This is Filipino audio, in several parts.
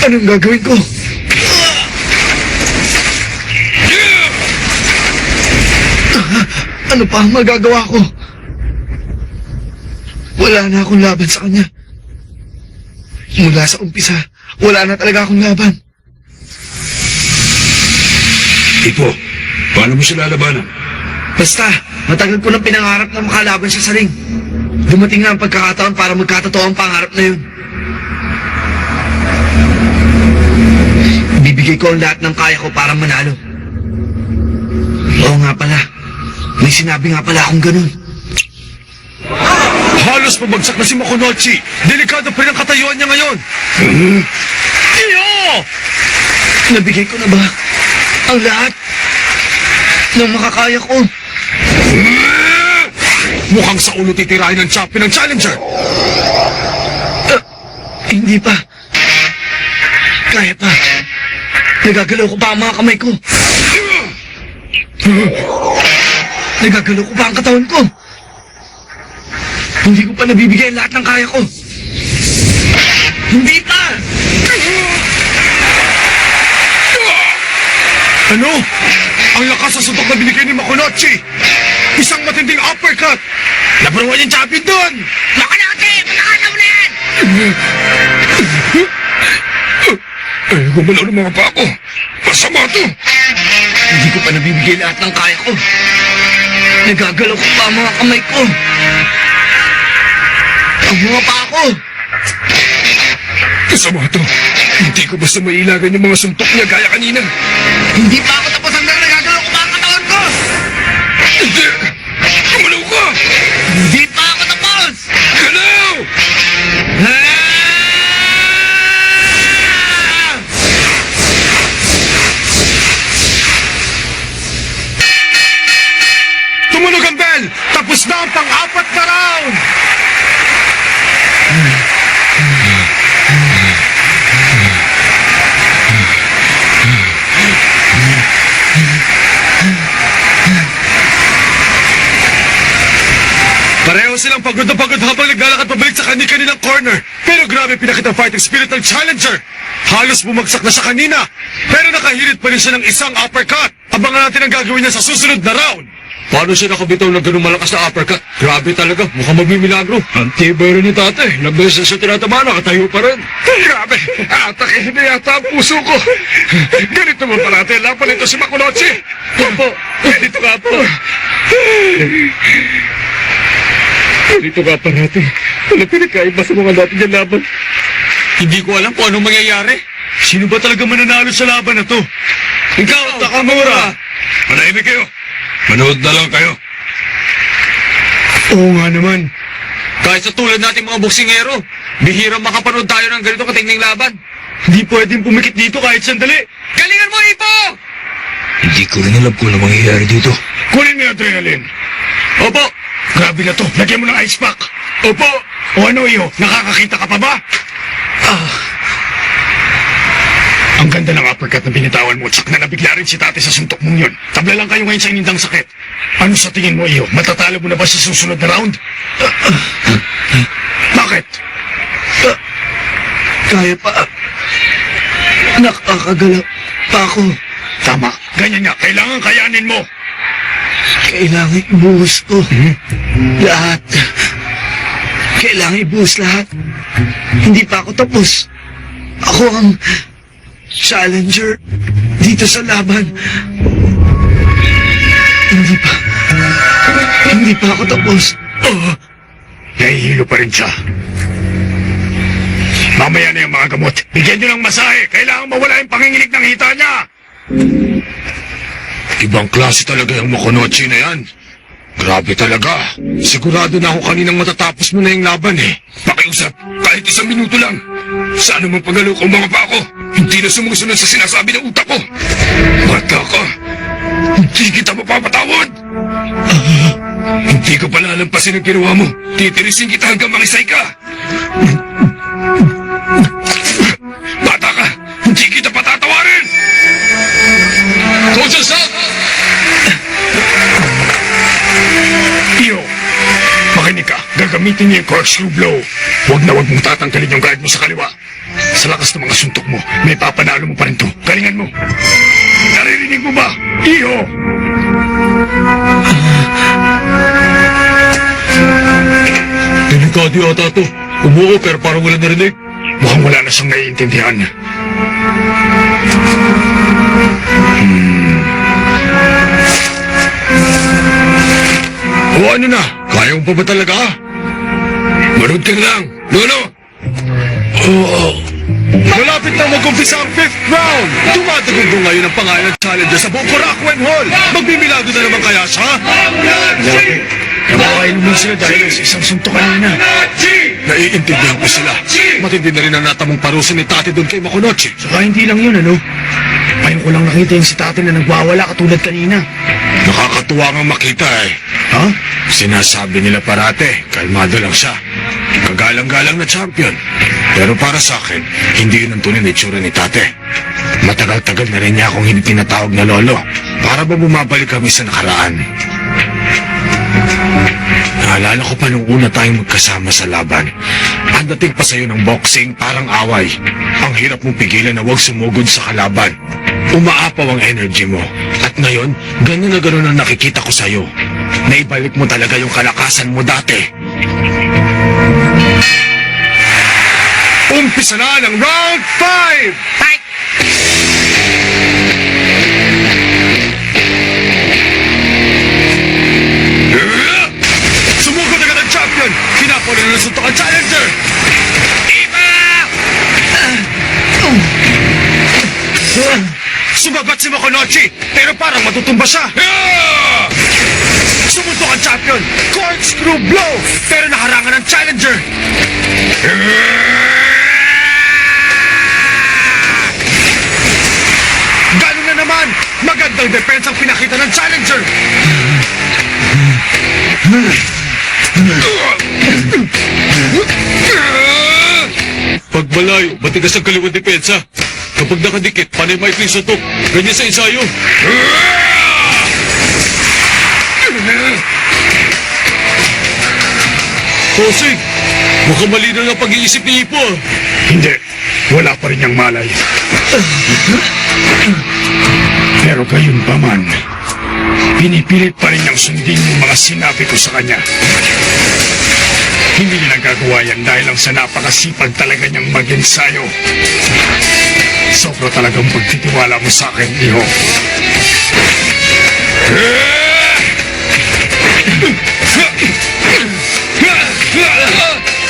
Anong gagawin ko? Ano pa ang magagawa ko? Wala na akong laban sa kanya. Mula sa umpisa, wala na talaga akong laban. Ipo, paano mo siya lalabanan? Basta, matagal ko nang pinangarap na makalaban siya sa ring. Dumating na ang pagkakataon para magkatotoo ang pangarap na yun. Bibigay ko ang lahat ng kaya ko para manalo. Oo nga pala. May sinabi nga pala akong ganun. Halos pabagsak na si Makunochi. Delikado pa rin ang katayuan niya ngayon. Iyo! Nabigay ko na ba ang lahat ng makakaya ko? Mukhang sa ulo titirahin ng champion ng challenger. Hindi pa. Kaya pa. Nagagalaw ko pa ang mga kamay ko. Nagagalaw ko pa ang katawan ko. Hindi ko pa nabibigay lahat ng kaya ko. Hindi pa! Ano? Ang lakas sa suntok na binigay ni Makunochi. Isang matinding uppercut. Nabaruan yung champion doon. Makunochi! Pagkakalaw na yan! Gumalaw ng mga pa ako. Masama to. Hindi ko pa nabibigay lahat ng kaya ko. Nagagalaw ko pa ang mga kamay ko. Ang mga paa ko. Masama to. Hindi ko basta mailagan yung mga suntok niya gaya kanina. Hindi pa ako tapos hanggang nagagalaw ko pa ang katawan ko. Hindi. Gumalaw ka. Hindi pa ako tapos. Galaw! Tumunog ang bell! Tapos na ang pang-apat na round! Pareho silang pagod na pagod habang naglalakad pabalik sa kani-kanilang corner. Pero grabe pinakita ang fighting spirit ng challenger. Halos bumagsak na siya kanina. Pero nakahirit pa rin siya ng isang uppercut. Abangan natin ang gagawin niya sa susunod na round. Paano siya nakabitaw ng ganung malakas na uppercut? Grabe talaga, mukhang magmimilagro. Ang tibay rin ni tate. Ilang beses siya tinatama, nakatayo pa rin. Grabe, atakihin na yata ang puso ko. Ganito mo parate, laban ito si Makunochi. Opo, ganito nga po. Ganito nga parate. Ano pinagkaiba sa mga dati niyang laban? Hindi ko alam kung anong mangyayari. Sino ba talaga mananalo sa laban na to? Ikaw, Takamura! Manahimik kayo. Manood na lang kayo. Oo nga naman. Kahit sa tulad nating mga boksingero, bihirang makapanood tayo ng ganito katingning laban. Hindi pwedeng pumikit dito kahit sandali. Galingan mo, Ipo! Hindi ko rin alam kung ano mangyayari dito. Kunin mo yung adrenaline. Opo. Grabe na to. Lagyan mo ng ice pack. Opo. O ano iyo? Nakakakita ka pa ba? Ang ganda ng uppercut na binitawan mo, tsak na nabigla rin si tate sa suntok mong yun. Tabla lang kayo ngayon sa inindang sakit. Ano sa tingin mo, iyo? Matatalo mo na ba sa susunod na round? Bakit? Kaya pa. Nakakagalaw pa ako. Tama. Ganyan nga. Kailangan kayanin mo. Kailangan ibuhos ko. Lahat. Kailangan ibuhos lahat. Hindi pa ako tapos. Ako ang challenger dito sa laban. Hindi pa ako tapos. Nahihilo pa rin siya. Mamaya na yung mga gamot. Bigyan nyo ng masahe. Kailangan mawala yung panginginig ng hita niya. Ibang klase talaga yung Makunochi na yan. Grabe talaga. Sigurado na ako kaninang matatapos mo na yung laban eh. Pakiusap, kahit 1 minuto lang. Sana mong pagalo ko mga pa ako. Hindi na sumusunod sa sinasabi ng utak ko. Bata ka. Hindi kita mapapatawad. Hindi ko pala alampasin ang ginawa mo. Titirisin kita hanggang mangisay ka. Bata ka. Hindi kita patatawarin. Coaches up! Iyo, makinig ka. Gagamitin niya yung corkscrew blow. Huwag na huwag mong tatanggalin yung guard mo sa kaliwa. Sa lakas ng mga suntok mo, may papanalo mo pa rin to. Galingan mo. Naririnig mo ba? Iho! Delikado yata to. Umuo pero parang wala narinig. Mukhang wala na siyang naiintindihan. O ano na? Kaya mo pa ba talaga? Manood ka na lang. Lolo! Malapit na mag-umpisa ang 5th round! Tumatagundong ngayon ang pangalan ng challenger sa buong Korakuen Hall! Magbibilado na naman kaya siya? Laki. Namakain mo sila dahil sa isang suntok kanina. Naiintindihan ko sila. Matindi na rin ang natamong parusa ni Tate doon kay Makunochi. Saka hindi lang yun, ano? Ngayon ko lang nakita yung si tate na nagwawala katulad kanina. Nakakatuwa nga makita eh. Ha? Sinasabi nila parate, kalmado lang siya. Kagalang-galang na champion. Pero para sa akin, hindi yun ang tunay na itsura ni Tate. Matagal-tagal na rin niya akong hindi tinatawag na lolo. Para ba bumabalik kami sa nakaraan? Naalala ko pa nung una tayong magkasama sa laban. Ang dating pa sa'yo ng boxing, parang away. Ang hirap mong pigilan na huwag sumugod sa kalaban. Umaapaw ang energy mo. At ngayon, ganun na ganun ang nakikita ko sa'yo. Naibalik mo talaga yung kalakasan mo dati. Umpisa na ng round 5! Fight! Sumugod agad ang champion! Kinapon na suntok ang challenger! Iba! Sumabat si Makunochi, pero parang matutumba siya! Sumuntok ang champion! Corkscrew blow! Pero nakarangan ang challenger! Gano'n na naman! Magandang depensa ang pinakita ng challenger! Pag malayo, matigas ang kaliwang depensa. Kapag nakadikit, panay maikling suntok. Ganyan sa ensayo. Tosig, mukhang mali na ang pag-iisip ni Ipo. Hindi, wala pa rin niyang malay. Pero gayon pa man, pinipilit pa rin niyang sundin yung mga sinabi ko sa kanya. Hindi niya nagagawa yan dahil lang sa napakasipag talaga niyang mag-ensayo. Sobra talagang pagtitiwala mo sa akin, Iho.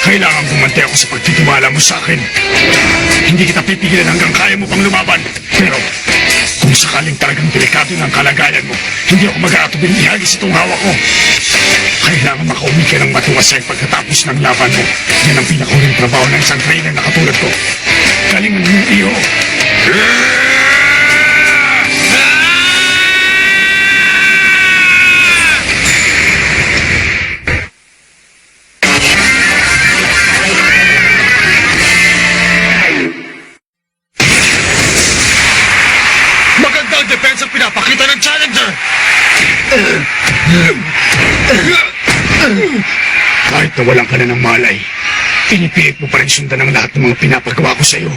Kailangan bumantay ako sa pagtitiwala mo sa akin. Hindi kita pipigilan hanggang kaya mo pang lumaban. Pero kung sakaling talagang delikado ng kalagayan mo, hindi ako mag-aatubing ihagis itong hawak ko. Kailangan makauwi ka ng matiwasay pagkatapos ng laban mo. Yan ang pinakahuling trabaho ng isang trainer na katulad ko. Galingan mo, Iho. Magandang depensa ang pinapakita ng challenger! Kahit nawalan ka na ng malay, pinipilit mo pa rin sundan ang lahat ng mga pinapagawa ko sa'yo.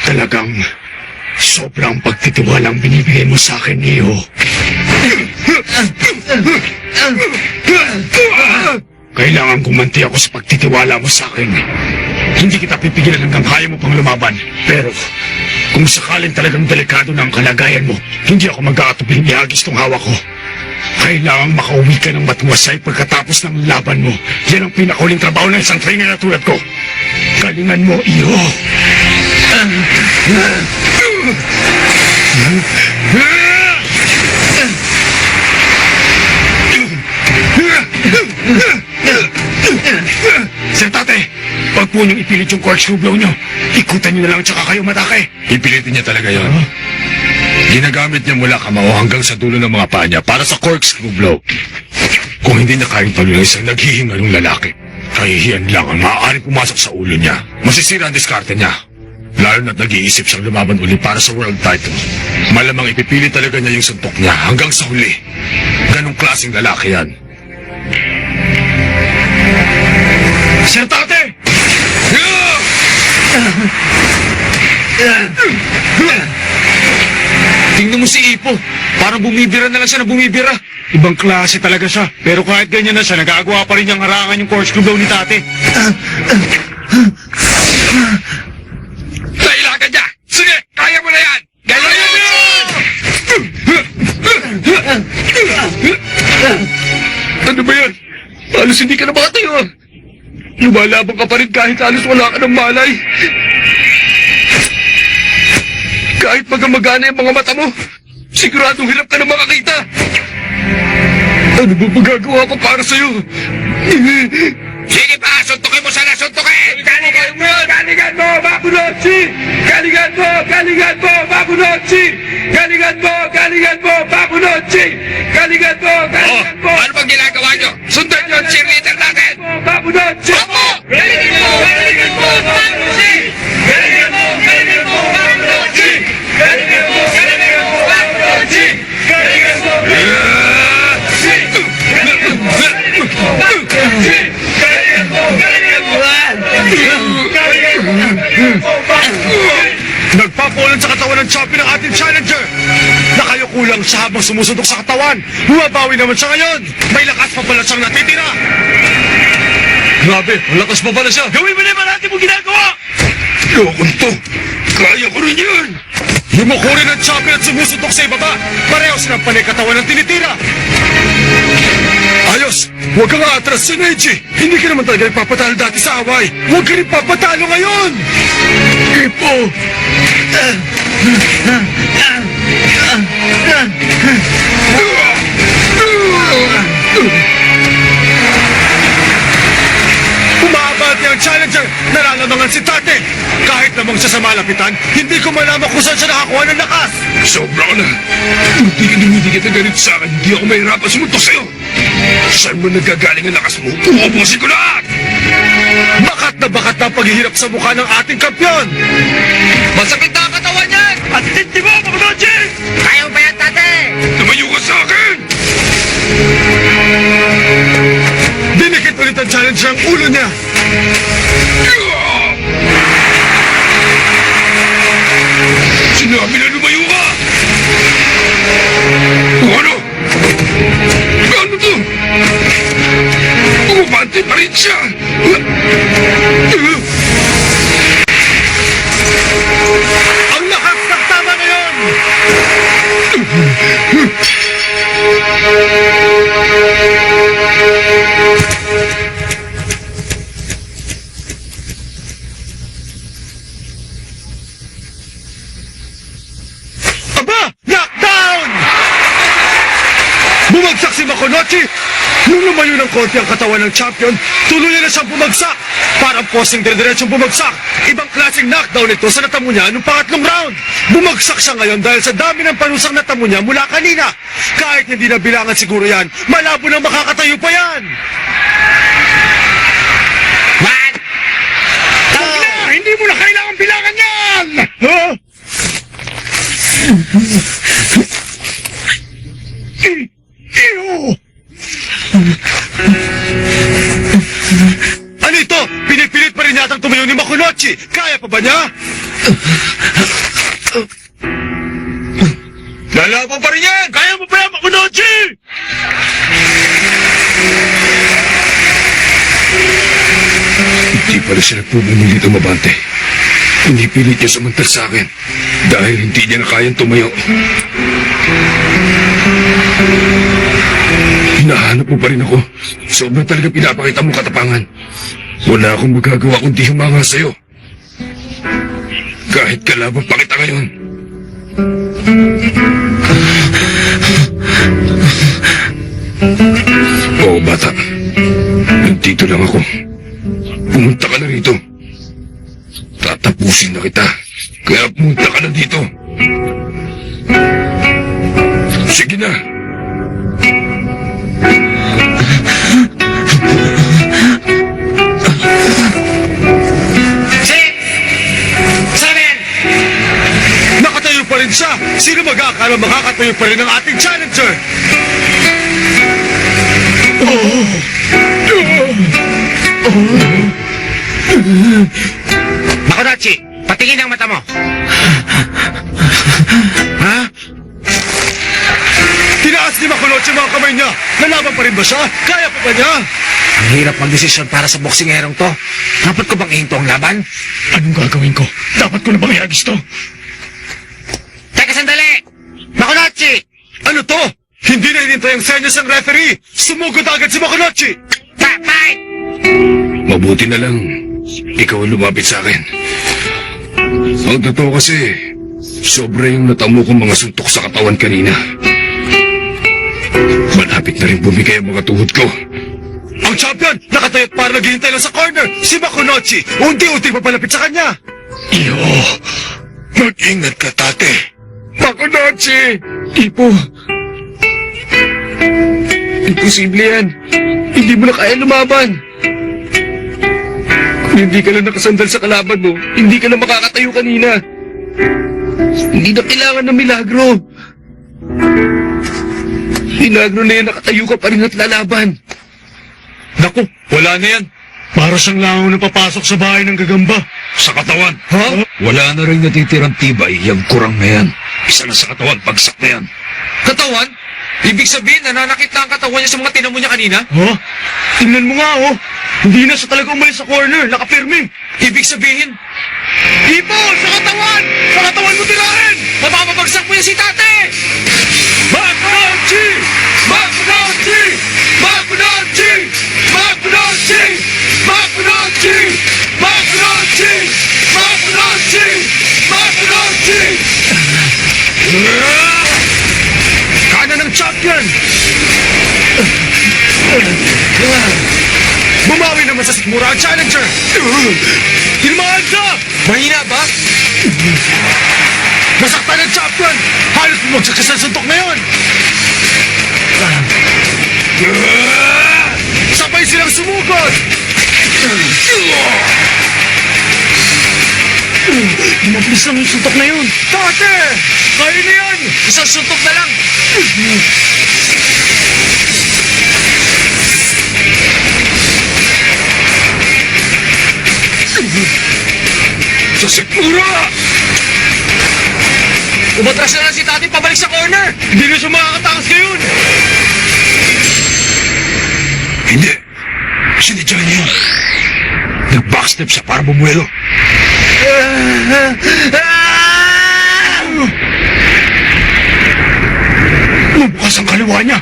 Talagang sobrang pagtitiwala ang binibigay mo sa akin, Iho. Kailangan gumanti ako sa pagtitiwala mo sa akin. Hindi kita pipigilan hanggang kaya mo pang lumaban. Pero kung sakaling talagang delikado na ang kalagayan mo, hindi ako mag-aatubing ihagis tong hawak ko. Kailangang makauwi ka ng matiwasay pagkatapos ng laban mo. Yan ang pinakahuling trabaho ng isang trainer na tulad ko. Galingan mo, Iho. Sir Tate, pag po niyong ipilit yung corkscrew blow niyo, ikutan niyo na lang tsaka kayo matake. Ipilitin niya talaga yon. Ginagamit niya mula kamao hanggang sa dulo ng mga paa niya para sa corkscrew blow. Kung hindi niya kayang talunan isang naghihingalong lalaki, kahihiyan lang ang maaaring pumasok sa ulo niya. Masisira ang diskarte niya. Lalo na't nag-iisip siyang lumaban uli para sa world title. Malamang ipipilit talaga niya yung suntok niya hanggang sa huli. Ganong klaseng lalaki yan. Sentate! Tingnan mo si Ipo. Parang bumibira na lang siya na bumibira. Ibang klase talaga siya. Pero kahit ganyan na siya, nagagawa pa rin niyang harangan yung course club daw ni tate. Kailangan niya! Sige, kaya mo na yan! Kaya mo yan! Ano ba yan? Halos hindi ka na makatayo. Lumalaban ka pa rin kahit halos wala ka ng malay. Kahit magamagana yung mga mata mo, siguradong hirap ka na makakita. Ano ba magagawa ko para sa'yo? Sige pa, suntukin mo sana, suntukin! Galingan mo! Galingan mo, Makunochi! Galingan mo, Makunochi! Galingan mo, Makunochi! Galingan mo, Oh, ano bang ginagawa niyo? Sundan niyo ang cheerleader natin! Makunochi! Opo! Galingan mo! Galingan mo! Makunochi! Galingan mo! Galingan mo! Makunochi! Galingan mo! Galingan mo! Makunochi! Galingan mo! Nagpapulan sa katawan ng champion ng ating challenger. Nakayuko lang siya habang sumusuntok sa katawan. Bumabawi naman siya ngayon. May lakas pa pala siyang natitira. Grabe, ang lakas pa pala siya. Gawin mo na yung marami mong ginagawa. Yokon to. Kaya ko rin yan. Yumuko rin ang champion at sumusuntok sa ibaba. Pareho silang panay katawan ng tinitira. Ayos! Huwag kang aatras, Neji! Hindi ka naman talaga nagpapatalo dati sa away! Huwag ka rin papatalo ngayon! Ipo! Umabati ang challenger! Nalalamangan si Tate! Kahit namang siya sa malapitan, hindi ko malaman kung saan siya nakakuha ng lakas! Sobra ka na. Hindi ka dumidikit na ganito sa akin. Hindi ako mahirapan sumuntok sa'yo. Saan mo nagagaling ang lakas mo? Uubusin ko lahat! Bakat na ang paghihirap sa mukha ng ating kampiyon! Masakit na ang katawan niyan! At hindi mo, Papadochi! Kaya mo ba yan, tate? Tumayo ka sa akin! Dinikit ulit ang challenger ang ulo niya! Sinabi na lumayo ka! Ano? Ano to? Umabante pa rin siya! Ang lakas ng tama ngayon! Aba! Knockdown! Bumagsak si Makunochi! Nung lumayo ng konti ang katawan ng champion, tuluyan na siyang bumagsak! Parang posing dire-diretsong bumagsak! Ibang klaseng knockdown ito sa natamo niya nung pangatlong round! Bumagsak siya ngayon dahil sa dami ng panusang natamo niya mula kanina! Kahit hindi na bilangan siguro yan, malabo na makakatayo pa yan! One! Huwag na! Hindi mo na kailangan bilangan yan! Ha? Iyo! Ano ito? Pinipilit pa rin yatang tumayo ni Makunochi. Kaya pa ba niya? Lalaban pa rin yan! Kaya mo ba yan, Makunochi? Hindi pala siya nagpupumilit umabante. Pinipilit niya sumuntal sa akin dahil hindi niya na kayang tumayo. Hinahanap mo pa rin ako. Sobrang talaga pinapakita mo katapangan. Wala akong magagawa kundi humanga sa'yo. Kahit kalaban pa kita ngayon. Oo, bata. Nandito lang ako. Pumunta ka na rito. Tatapusin na kita. Kaya pumunta ka na dito. Sige na. 7! Nakatayo pa rin siya. Sino mag-aakala makakatayo pa rin ang ating challenger? Oh! Makonachi, patingin ang mata mo. Ha? Tinaas ni Makonachi mga kamay niya. Lalaban pa rin ba siya? Kaya pa ba niya? Ang hirap magdesisyon para sa boxingerong to. Dapat ko bang ihinto ang laban? Anong gagawin ko? Dapat ko na bang ihagis to? Teka sandali! Makonachi! Ano to? Hindi na hinintay ang senyas ng referee. Sumugod agad si Makonachi. Fight! Mabuti na lang, ikaw ang lumapit sa akin. Ang totoo kasi, sobra yung natamo kong mga suntok sa katawan kanina. Malapit na rin bumigay ang mga tuhod ko. Ang champion, nakatayot para naghihintay lang sa corner. Si Makonachi, unti-unti papalapit sa kanya. Iyo, mag-ingat ka, tate. Makonachi! Ipo. Imposible yan. Hindi mo na kaya lumaban. Kung hindi ka lang nakasandal sa kalaban mo, hindi ka na makakatayo kanina. Hindi na kailangan ng milagro. Milagro na yan, nakatayo ka pa rin at lalaban. Naku, wala na yan. Para siyang langaw na papasok sa bahay ng gagamba. Sa katawan. Ha? Wala na rin natitirang tibay, yung kurang na yan. Isa na sa katawan, bagsak na yan. Katawan? Ibig sabihin, nananakit na ang katawan niya sa mga tinamo niya kanina? Ha? Tingnan mo nga, oh. Hindi na siya talaga umalis sa corner. Nakapirme. Ibig sabihin, Ipo, sa katawan! Sa katawan mo tirahin! mapapabagsak mo yan si tate! Makonachi! Makonachi! Makonachi! Makonachi! Makonachi! Makonachi! Makonachi! Makonachi! Kana ng champion! Bumawi naman sa sikmura ang challenger! Tilmahan ka! Mahina ba? Nasaktan ng champion! Halos bumagsak ka sa suntok na yun! Sabay silang sumugod! Mabilis lang yung suntok na yun! Tate! Kaya na yan! Isang suntok na lang! Sa sikmura! Umatras na lang si tate pabalik sa corner! Hindi na siya makakatakas ngayon! Hindi. Sinidya niya yun. Nag-backstep siya para bumuelo. Mabukas ang kaliwa niya!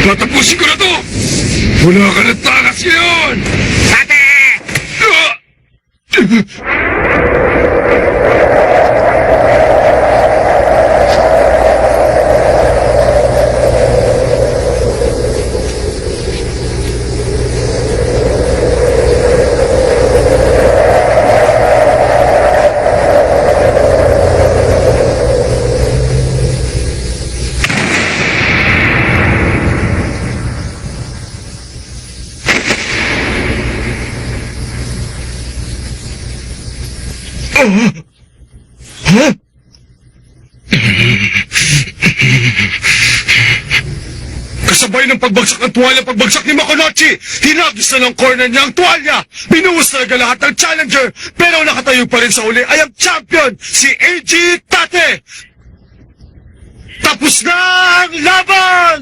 Tatapusin ko na to! Wala ka na takas ngayon! Tate! Kasabay ng pagbagsak ng tuwalya, pagbagsak ni Makonachi, hinagis na ng corner niya ang tuwalya. Binuhos talaga lahat ng challenger, pero nakatayo pa rin sa uli ay ang champion, si Eiji Tate. Tapos na ang laban!